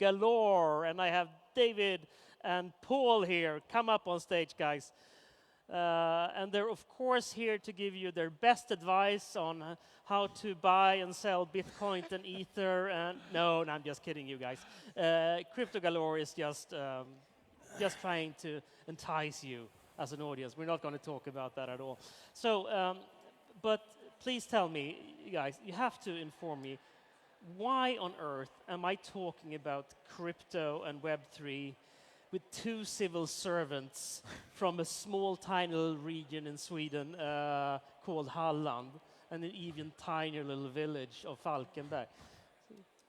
Galore, and I have David and Paul here. Come up on stage, guys. And they're, of course, here to give you their best advice on how to buy and sell Bitcoin and Ether. And no, I'm just kidding, you guys. Crypto Galore is just trying to entice you as an audience. We're not going to talk about that at all. So, but please tell me, you guys, you have to inform me, why on earth am I talking about crypto and Web3 with two civil servants from a small, tiny little region in Sweden called Halland, and an even tinier little village of Falkenberg?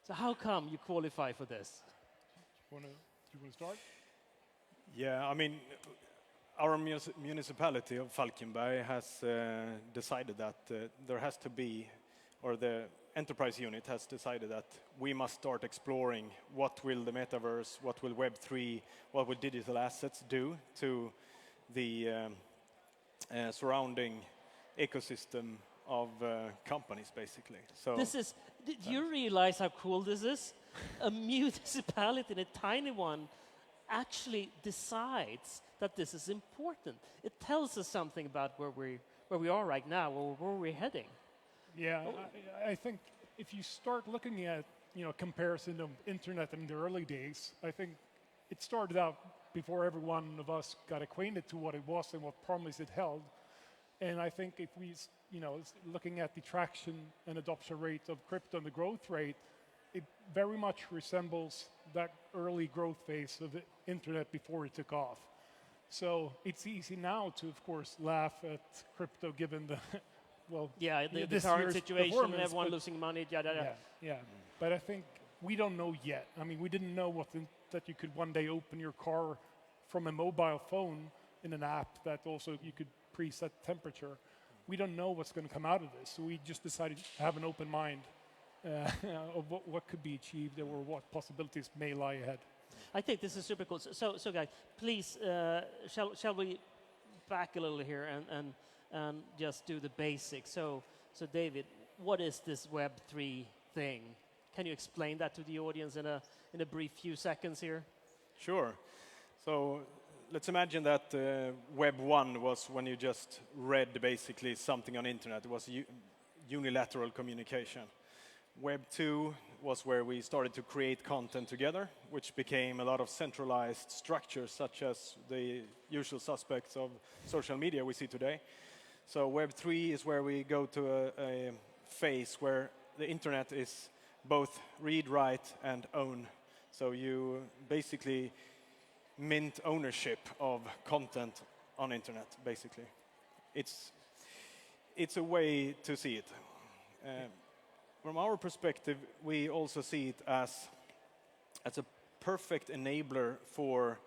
So how come you qualify for this? Do you want to start? Yeah, I mean, our municipality of Falkenberg has decided that there has to be, or the enterprise unit has decided that we must start exploring what will the metaverse, what will Web3, what will digital assets do to the surrounding ecosystem of companies, basically. So this is, do you realize how cool this is? A municipality, a tiny one, actually decides that this is important. It tells us something about where we are right now, or where we're heading. Yeah, I think if you start looking at comparison of internet in the early days, I think it started out before every one of us got acquainted to what it was and what promise it held. And I think if we, looking at the traction and adoption rate of crypto and the growth rate, it very much resembles that early growth phase of the internet before it took off. So it's easy now to, of course, laugh at crypto given the the current situation, everyone losing money, yeah. But I think we don't know yet. I mean, we didn't know that you could one day open your car from a mobile phone in an app that also you could preset temperature. We don't know what's going to come out of this, so we just decided to have an open mind of what could be achieved or what possibilities may lie ahead. I think this is super cool. So guys, please, shall we back a little here and just do the basics. So David, what is this Web3 thing? Can you explain that to the audience in a brief few seconds here? Sure. So let's imagine that Web 1 was when you just read basically something on internet. It was unilateral communication. Web 2 was where we started to create content together, which became a lot of centralized structures, such as the usual suspects of social media we see today. So Web 3 is where we go to a phase where the internet is both read, write, and own. So you basically mint ownership of content on internet, basically. It's a way to see it. From our perspective, we also see it as a perfect enabler for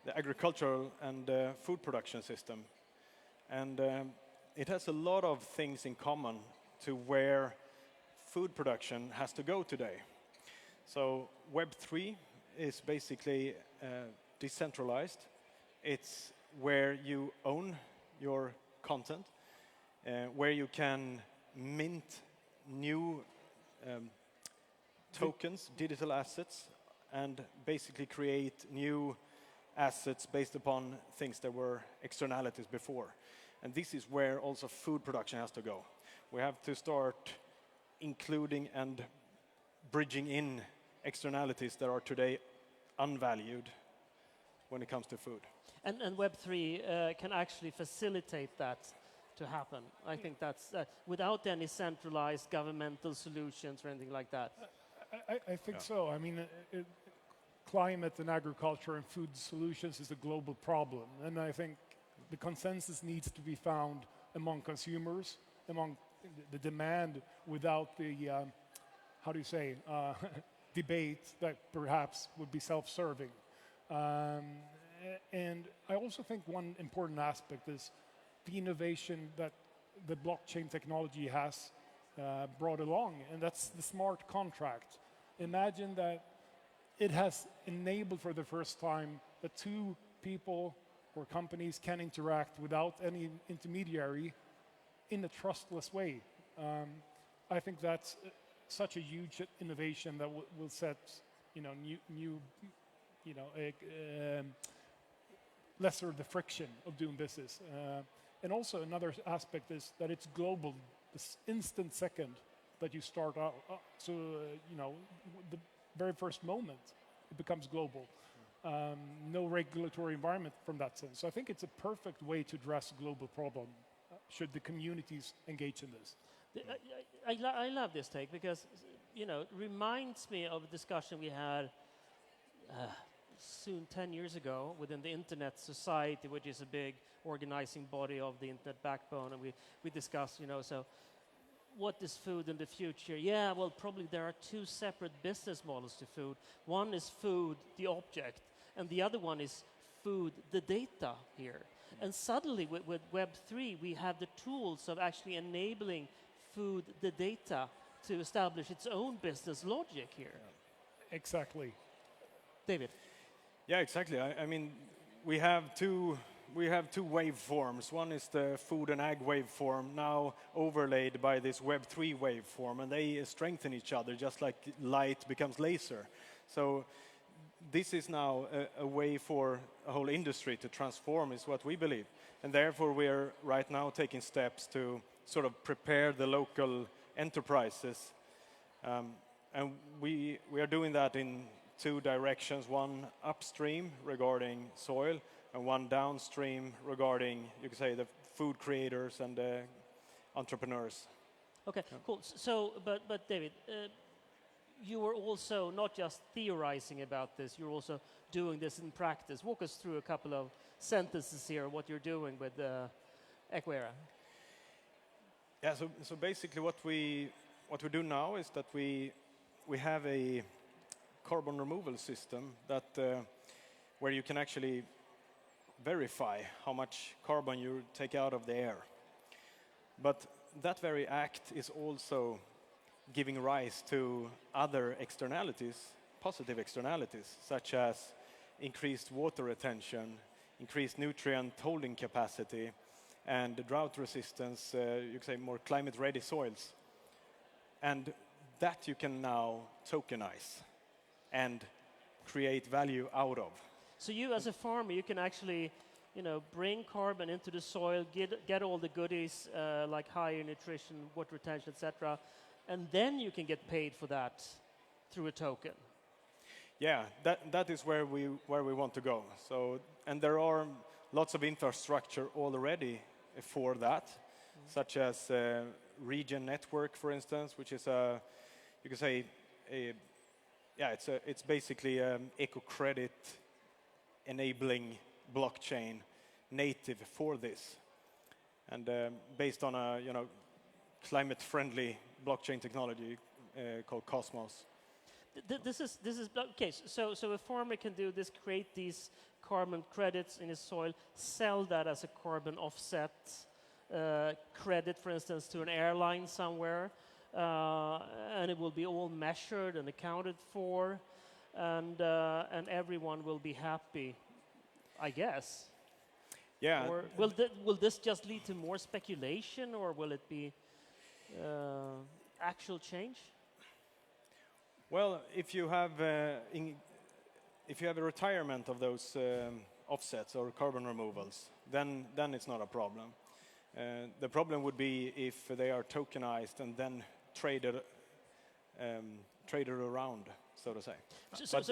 the agricultural and food production system. And it has a lot of things in common to where food production has to go today. So Web3 is basically decentralized. It's where you own your content, where you can mint new tokens, digital assets, and basically create new assets based upon things that were externalities before. And this is where also food production has to go. We have to start including and bridging in externalities that are today unvalued when it comes to food. And Web3 can actually facilitate that to happen. I think that's without any centralized governmental solutions or anything like that. I think so. I mean, climate and agriculture and food solutions is a global problem. And I think the consensus needs to be found among consumers, among the demand without the, debate that perhaps would be self-serving. And I also think one important aspect is the innovation that the blockchain technology has brought along, and that's the smart contract. Imagine that it has enabled for the first time that two people or companies can interact without any intermediary in a trustless way. I think that's such a huge innovation that will set new, lesser the friction of doing business. And also another aspect is that it's global. This instant second that you start out, the very first moment, it becomes global. No regulatory environment from that sense. So I think it's a perfect way to address a global problem, should the communities engage in this. I love this take because, it reminds me of a discussion we had soon 10 years ago within the Internet Society, which is a big organizing body of the Internet backbone, and we discussed, so what is food in the future? Yeah, well, probably there are two separate business models to food. One is food, the object, and the other one is food, the data here. And suddenly with Web3, we have the tools of actually enabling food, the data, to establish its own business logic here. Exactly. David. Yeah, exactly. I mean, we have two waveforms. One is the food and ag waveform, now overlaid by this Web3 waveform, and they strengthen each other just like light becomes laser. So this is now a way for a whole industry to transform, is what we believe. And therefore, we are right now taking steps to sort of prepare the local enterprises. And we are doing that in two directions, one upstream regarding soil, and one downstream regarding, you could say, the food creators and entrepreneurs. Okay, cool. So, but David, you were also not just theorizing about this, you're also doing this in practice. Walk us through a couple of sentences here, what you're doing with Equera. Yeah, so basically what we do now is that we have a carbon removal system that where you can actually verify how much carbon you take out of the air. But that very act is also giving rise to other externalities, positive externalities, such as increased water retention, increased nutrient holding capacity, and drought resistance, you could say more climate-ready soils. And that you can now tokenize and create value out of. So you as a farmer, you can actually, bring carbon into the soil, get all the goodies like higher nutrition, water retention, etc., and then you can get paid for that through a token. Yeah, that is where we want to go. So, and there are lots of infrastructure already for that, such as Region Network, for instance, which is you could say it's basically eco credit enabling blockchain native for this, and based on a climate friendly blockchain technology called Cosmos. This is okay. So a farmer can do this, create these carbon credits in his soil, sell that as a carbon offset credit, for instance, to an airline somewhere, and it will be all measured and accounted for, and everyone will be happy, I guess. Yeah. Or will this just lead to more speculation, or will it be actual change? Well, if you have a retirement of those offsets or carbon removals, then it's not a problem. The problem would be if they are tokenized and then traded around, so to say.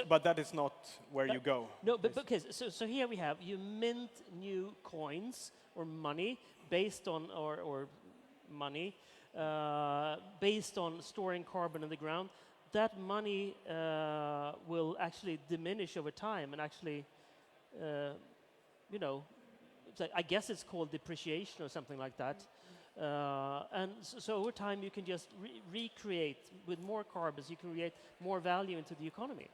But that is not where you go. No, but okay. So here we have, you mint new coins or money based on or money based on storing carbon in the ground. That money will actually diminish over time, and actually, I guess it's called depreciation or something like that. And so over time, you can just recreate with more carbons. You can create more value into the economy.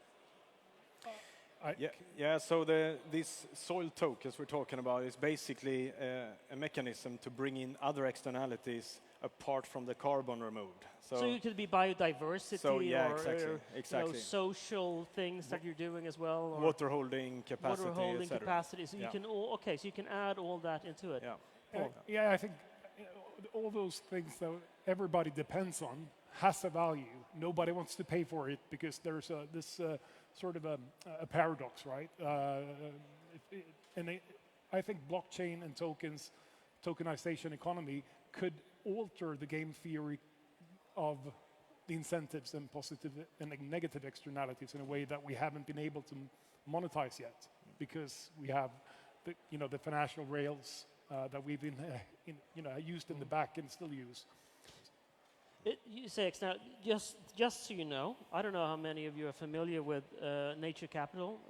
So this soil tokens we're talking about is basically a mechanism to bring in other externalities apart from the carbon removed. So it could be biodiversity exactly. Social things that you're doing as well. Or water holding capacity, water holding capacity. So you can so you can add all that into it. I think all those things that everybody depends on has a value. Nobody wants to pay for it because there's this sort of a paradox, right? I think blockchain and tokens, tokenization economy could alter the game theory of the incentives and positive and negative externalities in a way that we haven't been able to monetize yet, because we have the financial rails that we've been used in the back and still use. You say now, just so you know, I don't know how many of you are familiar with nature capital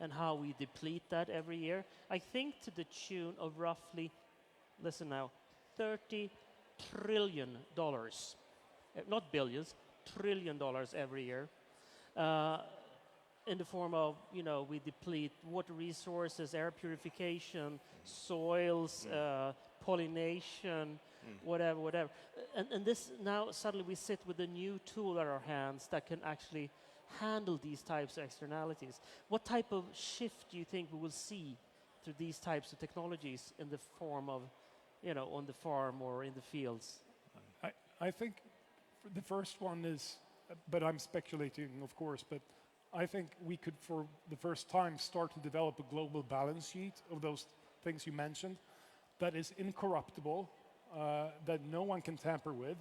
and how we deplete that every year. I think to the tune of roughly, listen now, $30 trillion, not billions, $1 trillion every year, in the form of, we deplete water resources, air purification, soils, pollination, whatever. And this, now suddenly we sit with a new tool at our hands that can actually handle these types of externalities. What type of shift do you think we will see through these types of technologies in the form of, on the farm or in the fields? I think the first one is, but I'm speculating, of course, but I think we could, for the first time, start to develop a global balance sheet of those things you mentioned that is incorruptible, that no one can tamper with,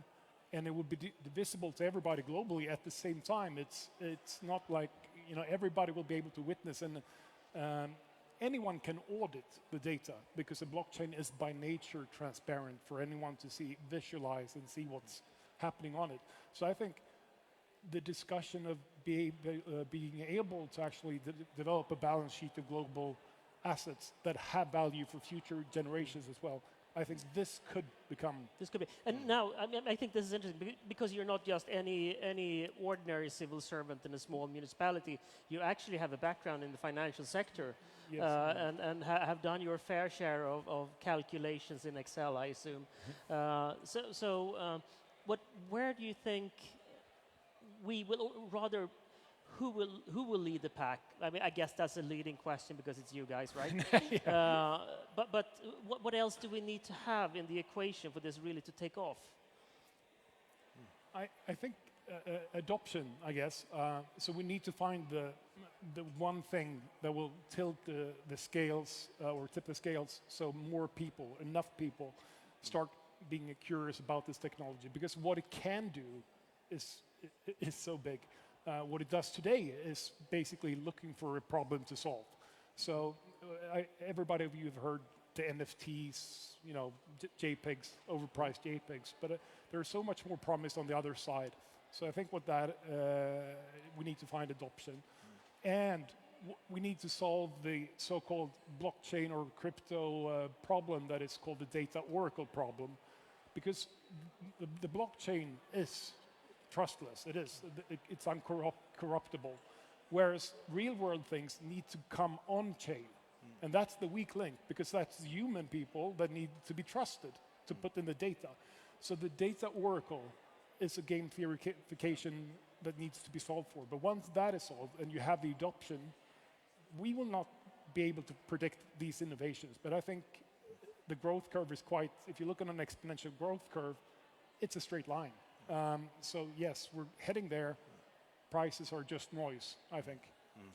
and it would be visible to everybody globally at the same time. It's not like everybody will be able to witness, and anyone can audit the data, because a blockchain is by nature transparent for anyone to see, visualize, and see what's happening on it. So I think the discussion of being able to actually develop a balance sheet of global assets that have value for future generations as well, I think this could become... This could be. And now, I think this is interesting, because you're not just any ordinary civil servant in a small municipality. You actually have a background in the financial sector. Yes. And have done your fair share of calculations in Excel, I assume. Where do you think we will, or rather, who will lead the pack? I mean, I guess that's a leading question because it's you guys, right? Yeah. But what else do we need to have in the equation for this really to take off? I think adoption, I guess. So we need to find the one thing that will tilt the scales or tip the scales, so more people, enough people, start being curious about this technology, because what it can do is so big. What it does today is basically looking for a problem to solve. So everybody of you have heard the NFTs, JPEGs, overpriced JPEGs, but there's so much more promise on the other side. So I think with that, we need to find adoption. And we need to solve the so-called blockchain or crypto problem that is called the data oracle problem, because the blockchain is trustless. It's uncorruptible, whereas real-world things need to come on-chain. And that's the weak link, because that's human people that need to be trusted to put in the data. So the data oracle is a game theorification that needs to be solved for. But once that is solved and you have the adoption, we will not be able to predict these innovations. But I think the growth curve is quite, if you look at an exponential growth curve, it's a straight line. So yes, we're heading there. Prices are just noise, I think.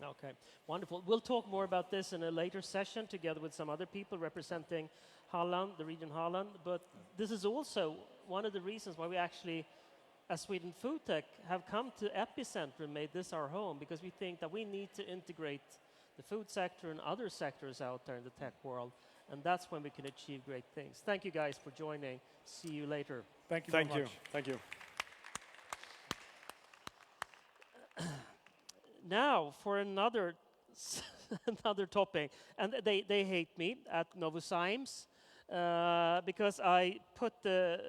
Okay, wonderful. We'll talk more about this in a later session together with some other people representing Halland, the region Halland. But this is also one of the reasons why we actually, as Sweden Food Tech, have come to Epicenter and made this our home, because we think that we need to integrate the food sector and other sectors out there in the tech world. And that's when we can achieve great things. Thank you guys for joining. See you later. Thank you very much. Thank you. Now for another another topic, and they hate me at Novozymes because I put the